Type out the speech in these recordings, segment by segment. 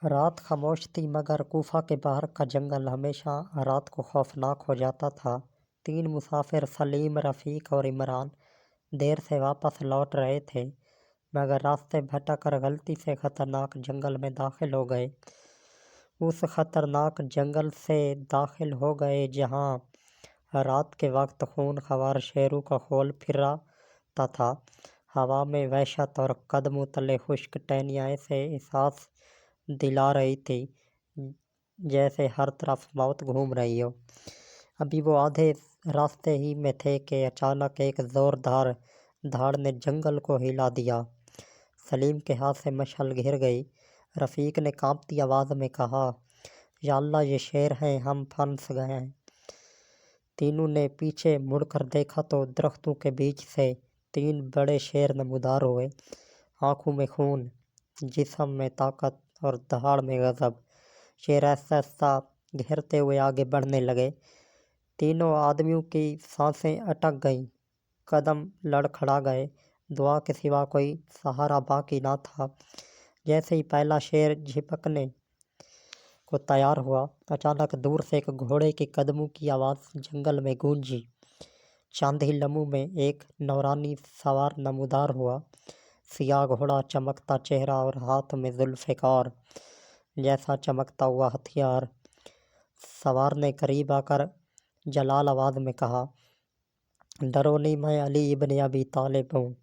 رات خاموش تھی مگر کوفہ کے باہر کا جنگل ہمیشہ رات کو خوفناک ہو جاتا تھا۔ 3 مسافر سلیم، رفیق اور عمران دیر سے واپس لوٹ رہے تھے مگر راستے بھٹک کر غلطی سے خطرناک جنگل میں داخل ہو گئے۔ اس خطرناک جنگل سے داخل ہو گئے جہاں رات کے وقت خون خوار شیروں کا خول پھرتا تھا۔ ہوا میں وحشت اور قدموں تلے خشک ٹہنیاں ایسے احساس دلا رہی تھی جیسے ہر طرف موت گھوم رہی ہو۔ ابھی وہ آدھے راستے ہی میں تھے کہ اچانک ایک زوردار دھاڑ نے جنگل کو ہلا دیا۔ سلیم کے ہاتھ سے مشعل گر گئی۔ رفیق نے کانپتی آواز میں کہا، یا اللہ یہ شیر ہیں، ہم پھنس گئے ہیں۔ تینوں نے پیچھے مڑ کر دیکھا تو درختوں کے بیچ سے 3 بڑے شیر نمودار ہوئے، آنکھوں میں خون، جسم میں طاقت اور دہاڑ میں غضب۔ شیر آہستہ آہستہ گھرتے ہوئے آگے بڑھنے لگے۔ تینوں آدمیوں کی سانسیں اٹک گئیں، قدم لڑکھڑا گئے، دعا کے سوا کوئی سہارا باقی نہ تھا۔ جیسے ہی پہلا شیر جھپکنے کو تیار ہوا، اچانک دور سے ایک گھوڑے کے قدموں کی آواز جنگل میں گونجی۔ چند ہی لمحوں میں ایک نورانی سوار نمودار ہوا، سیاہ گھوڑا، چمکتا چہرہ اور ہاتھ میں ذوالفقار جیسا چمکتا ہوا ہتھیار۔ سوار نے قریب آ کر جلال آواز میں کہا، ڈرو نہیں، میں علی ابن ابی طالب ہوں۔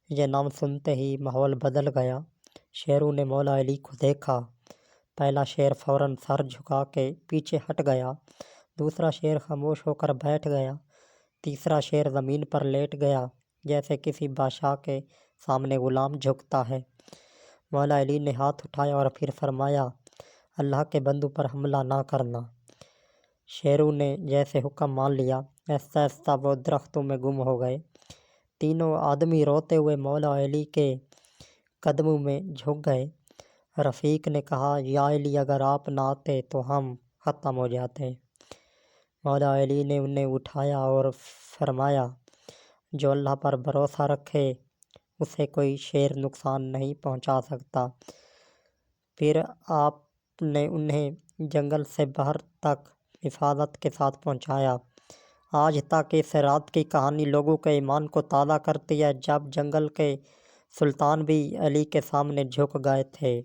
یہ نام سنتے ہی ماحول بدل گیا۔ شیروں نے مولا علی کو دیکھا۔ پہلا شیر فوراً سر جھکا کے پیچھے ہٹ گیا، دوسرا شیر خاموش ہو کر بیٹھ گیا، تیسرا شیر زمین پر لیٹ گیا جیسے کسی بادشاہ کے سامنے غلام جھکتا ہے۔ مولا علی نے ہاتھ اٹھایا اور پھر فرمایا، اللہ کے بندوں پر حملہ نہ کرنا۔ شیروں نے جیسے حکم مان لیا، آہستہ آہستہ وہ درختوں میں گم ہو گئے۔ تینوں آدمی روتے ہوئے مولا علی کے قدموں میں جھک گئے۔ رفیق نے کہا، یا علی اگر آپ نہ آتے تو ہم ختم ہو جاتے۔ مولا علی نے انہیں اٹھایا اور فرمایا، جو اللہ پر بھروسہ رکھے اسے کوئی شیر نقصان نہیں پہنچا سکتا۔ پھر آپ نے انہیں جنگل سے باہر تک حفاظت کے ساتھ پہنچایا۔ آج تک اس رات کی کہانی لوگوں کے ایمان کو تازہ کرتی ہے، جب جنگل کے سلطان بھی علی کے سامنے جھک گئے تھے۔